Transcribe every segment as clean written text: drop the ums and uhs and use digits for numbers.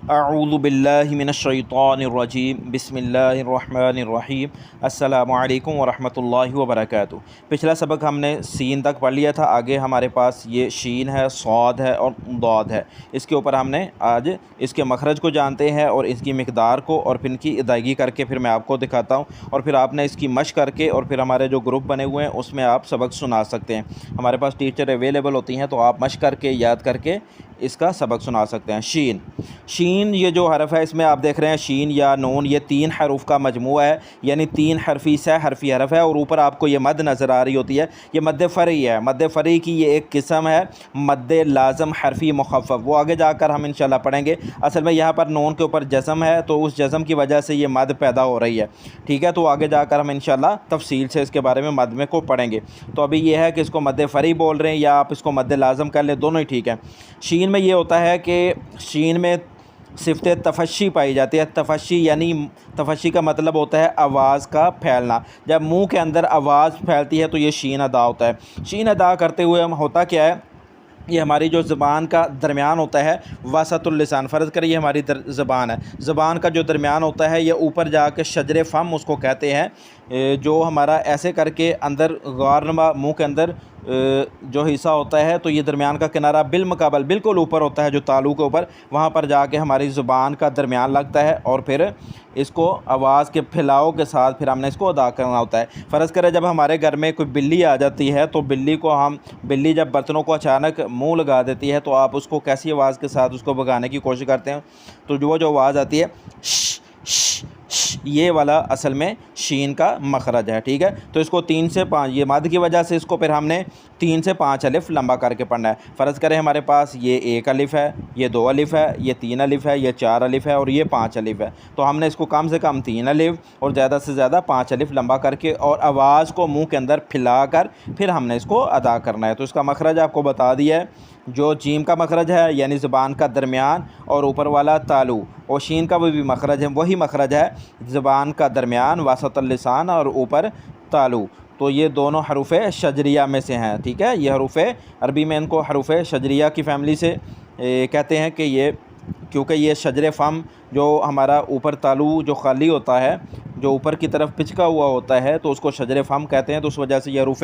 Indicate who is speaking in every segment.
Speaker 1: अऊज़ु बिल्लाहि मिनश्शैतानिर्रजीम बिस्मिल्लाहिर्रहमानिर्रहीम अस्सलामु अलैकुम वरहमतुल्लाहि वबरकातुहू। पिछला सबक हमने सीन तक पढ़ लिया था। आगे हमारे पास ये शीन है, सौद है और दाद है। इसके ऊपर हमने आज इसके मखरज को जानते हैं और इसकी मिक़दार को, और फिर इनकी अदायगी करके फिर मैं आपको दिखाता हूँ, और फिर आपने इसकी मश्क करके और फिर हमारे जो ग्रुप बने हुए हैं उसमें आप सबक सुना सकते हैं। हमारे पास टीचर अवेलेबल होती हैं, तो आप मश्क करके याद करके इसका सबक सुना सकते हैं। शीन शीन ये जो हरफ है, इसमें आप देख रहे हैं शीन या नून, ये तीन हरूफ का मजमूआ है, यानी तीन हरफी से हरफी हरफ है। और ऊपर आपको ये मद नज़र आ रही होती है, ये मद फ़री है। मद फ़री की ये एक किस्म है, मद लाज़म हरफी मुख़फ़फ़, वो आगे जाकर हम इंशाल्लाह पढ़ेंगे। असल में यहाँ पर नून के ऊपर जज़म है, तो उस जज़म की वजह से ये मद पैदा हो रही है। ठीक है, तो आगे जाकर हम इंशाल्लाह तफसील से इसके बारे में मद में को पढ़ेंगे। तो अभी ये है कि इसको मद फ़री बोल रहे हैं या आप इसको मद लाज़म कर लें, दोनों ही ठीक है। शीन में ये होता है कि शीन में सिफ़त तफ़शी पाई जाती है। तफ़शी यानी तफ़शी का मतलब होता है आवाज़ का फैलना। जब मुंह के अंदर आवाज़ फैलती है तो ये शीन अदा होता है। शीन अदा करते हुए हम होता क्या है, ये हमारी जो ज़बान का दरमियान होता है, वसतुल लिसान, फ़र्ज़ करिए ये हमारी ज़बान है। ज़बान का जो दरमियान होता है, ये ऊपर जाके शजरे फ़म उसको कहते हैं, जो हमारा ऐसे करके अंदर गारनमा मुँह के अंदर जो हिस्सा होता है, तो ये दरमियान का किनारा बिलमुकाबल बिल्कुल ऊपर होता है, जो तालू के ऊपर, वहाँ पर जाके हमारी ज़ुबान का दरमियान लगता है, और फिर इसको आवाज़ के फैलाव के साथ फिर हमने इसको अदा करना होता है। फ़र्ज़ करें जब हमारे घर में कोई बिल्ली आ जाती है, तो बिल्ली जब बर्तनों को अचानक मुँह लगा देती है, तो आप उसको कैसी आवाज़ के साथ उसको भगाने की कोशिश करते हैं, तो जो आवाज़ आती है श, ये वाला असल में शीन का मखरज है। ठीक है, तो इसको 3 से 5, ये मद की वजह से इसको फिर हमने 3 से 5 अलिफ़ लंबा करके पढ़ना है। फ़र्ज़ करें हमारे पास ये 1 अलिफ़ है, ये 2 अलिफ़ है, ये 3 अलिफ़ है, ये 4 अलिफ़ है और ये 5 अलिफ़ है। तो हमने इसको कम से कम 3 अलिफ़ और ज़्यादा से ज़्यादा 5 अलिफ़ लंबा करके और आवाज़ को मुँह के अंदर फैला कर फिर हमने इसको अदा करना है। तो इसका मखरज आपको बता दिया है, जो जीम का मखरज है यानी ज़बान का दरमियान और ऊपर वाला तालू, और शीन का भी मखरज है, वही मखरज है ज़बान का दरमियान, वसतुल लिसान और ऊपर तालू। तो ये दोनों हरूफ शजरिया में से हैं। ठीक है, ये हरूफ अरबी में इनको हरूफ शजरिया की फ़ैमिली से कहते हैं कि ये, क्योंकि ये शजर फ़म जो हमारा ऊपर तालू जो खाली होता है, जो ऊपर की तरफ पिचका हुआ होता है, तो उसको शजर फ़म कहते हैं, तो उस वजह से ये हरूफ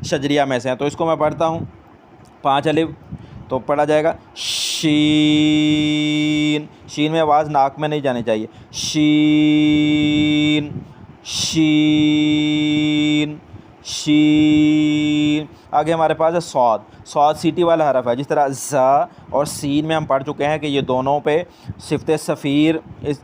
Speaker 1: शजरिया में से हैं। तो इसको मैं पढ़ता हूँ, 5 अलिफ़, तो पढ़ा जाएगा शीन। शीन में आवाज़ नाक में नहीं जानी चाहिए। शीन शीन शीन। आगे हमारे पास है सौद। सौद सीटी वाला हरफ है। जिस तरह ज़ा और सीन में हम पढ़ चुके हैं कि ये दोनों पे सिफ़त सफ़ीर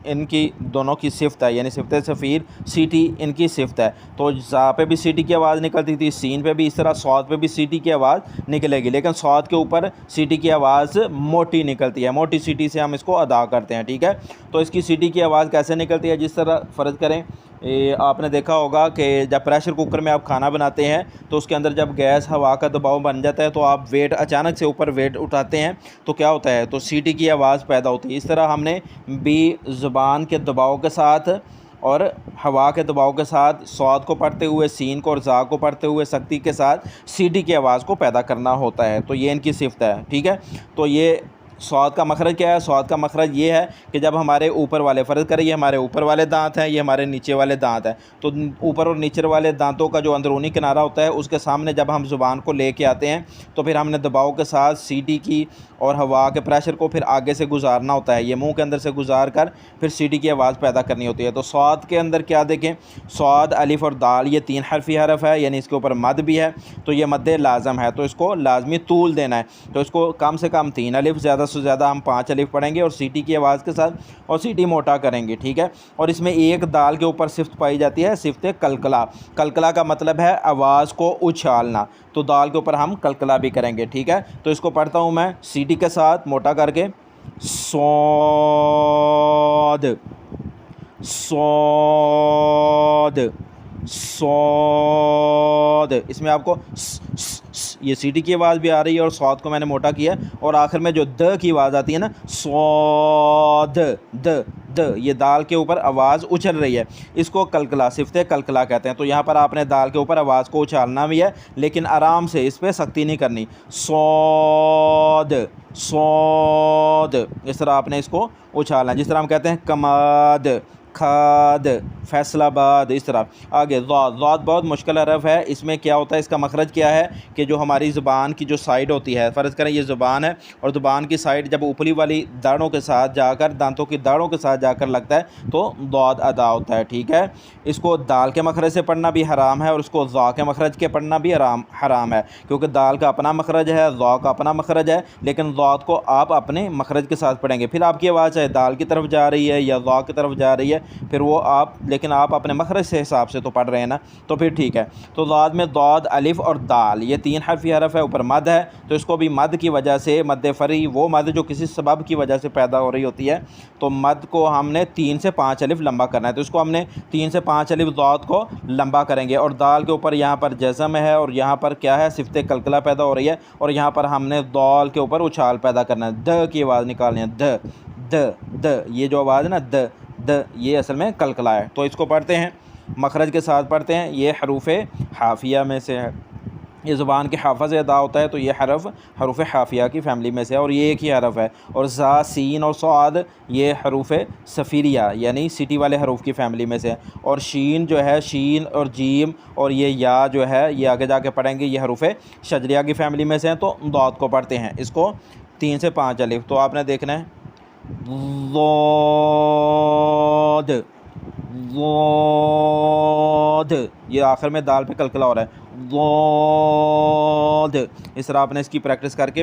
Speaker 1: इनकी दोनों की सिफ़त है, यानी सिफ़त सफ़ीर सीटी इनकी सिफ़त है। तो ज़ा पे भी सीटी की आवाज़ निकलती थी, सीन पे भी इस तरह, सौद पे भी सीटी की आवाज़ निकलेगी, लेकिन सौद के ऊपर सीटी की आवाज़ मोटी निकलती है। मोटी सीटी से हम इसको अदा करते हैं। ठीक है, तो इसकी सीटी की आवाज़ कैसे निकलती है, जिस तरह फ़र्ज़ करें आपने देखा होगा कि जब प्रेशर कुकर में आप खाना बनाते हैं, तो उसके अंदर जब गैस हवा का दबाव बन जाता है, तो आप वेट अचानक से ऊपर वेट उठाते हैं, तो क्या होता है, तो सीटी की आवाज़ पैदा होती है। इस तरह हमने भी ज़ुबान के दबाव के साथ और हवा के दबाव के साथ सौद को पढ़ते हुए, सीन को और ज़ा को पढ़ते हुए सख्ती के साथ सीटी की आवाज़ को पैदा करना होता है। तो ये इनकी सिफ़त है। ठीक है, तो ये सौद का मखरज क्या है, सौद का मखरज ये है कि जब हमारे ऊपर वाले, फ़र्ज़ करें ये हमारे ऊपर वाले दांत हैं, ये हमारे नीचे वाले दांत हैं, तो ऊपर और नीचे वाले दांतों का जो अंदरूनी किनारा होता है, उसके सामने जब हम ज़ुबान को लेके आते हैं, तो फिर हमने दबाव के साथ सीटी की और हवा के प्रेशर को फिर आगे से गुजारना होता है। ये मुंह के अंदर से गुजार कर फिर सीटी की आवाज़ पैदा करनी होती है। तो सौद के अंदर क्या देखें, सौद, अलिफ़ और दाल, ये 3 हरफी हरफ है, यानी इसके ऊपर मद भी है, तो ये मद लाज़म है, तो इसको लाजमी तूल देना है। तो इसको कम से कम 3 अलिफ़, ज़्यादा से ज़्यादा हम 5 अलिफ़ पढ़ेंगे और सीटी की आवाज़ के साथ, और सीटी मोटा करेंगे। ठीक है, और इसमें एक दाल के ऊपर सिफ़त पाई जाती है, सिफ़त कलकला। कलकला का मतलब है आवाज़ को उछालना, तो दाल के ऊपर हम कलकला भी करेंगे। ठीक है, तो इसको पढ़ता हूँ मैं सीटी के साथ मोटा करके, सौद सौद सौद। इसमें आपको ये सीटी की आवाज़ भी आ रही है और सौद को मैंने मोटा किया, और आखिर में जो द की आवाज़ आती है ना, सौद, द द, ये दाल के ऊपर आवाज़ उछल रही है, इसको कलकला, सिफ्ते कलकला कहते हैं। तो यहाँ पर आपने दाल के ऊपर आवाज़ को उछालना भी है, लेकिन आराम से, इस पर सख्ती नहीं करनी। सौद, सौद, इस तरह आपने इसको उछालना, जिस तरह हम कहते हैं कमाद, खाद, फैसलाबाद, इस तरह। आगे ज़ाद, ज़ाद बहुत मुश्किल हरफ है। इसमें क्या होता है, इसका मखरज क्या है कि जो हमारी ज़ुबान की जो साइड होती है, फ़र्ज़ करें ये ज़ुबान है और ज़ुबान की साइड जब ऊपरी वाली दाढ़ों के साथ जाकर, दांतों की दाढ़ों के साथ जाकर लगता है तो ज़ाद अदा होता है, ठीक है। इसको दाल के मखरज से पढ़ना भी हराम है और इसको ज़ा के मखरज के पढ़ना भी हराम है, क्योंकि दाल का अपना मखरज है, ज़ा का अपना मखरज है, लेकिन ज़ाद को आप अपने मखरज के साथ पढ़ेंगे। फिर आपकी आवाज़ चाहे दाल की तरफ जा रही है या ज़ा की तरफ जा रही है, फिर वो आप, लेकिन आप अपने मखरज से हिसाब से तो पढ़ रहे हैं ना, तो फिर ठीक है। तो ज़ाद में दाद, अलिफ और दाल, ये 3 हरफी हरफ है, ऊपर मद है, तो इसको भी मद की वजह से, मद फ़री, वो मद जो किसी सबब की वजह से पैदा हो रही होती है, तो मद को हमने 3 से 5 अलिफ लंबा करना है, तो इसको हमने 3 से 5 अलिफ ज़ाद को लंबा करेंगे। और दाल के ऊपर यहाँ पर जज़म है और यहाँ पर क्या है, सिफ्ते कलकला पैदा हो रही है, और यहाँ पर हमने दाल के ऊपर उछाल पैदा करना है, द की आवाज़ निकालनी है, द द द, ये जो आवाज़ है ना, द द, ये असल में कलकला है। तो इसको पढ़ते हैं, मखरज के साथ पढ़ते हैं। ये हरूफ हाफिया में से है, ये ज़ुबान के हाफ़ा से अदा होता है, तो ये हरफ हरूफ हाफिया की फ़ैमिली में से है और ये एक ही हरफ है। और ज़ा, सीन और सौद, ये हरूफ सफ़ीरिया यानी सिटी वाले हरूफ की फ़ैमिली में से है। और शीन जो है, शीन और जीम और ये या जो है, ये आगे जाके पढ़ेंगे, ये हरूफ शजरिया की फ़ैमिली में से हैं। तो दाद को पढ़ते हैं, इसको 3 से 5 अलिफ, तो आपने देखना है ज़ाद, ज़ाद, ये आखिर में दाल पे कलकला हो रहा है, ज़ाद, इस तरह आपने इसकी प्रैक्टिस करके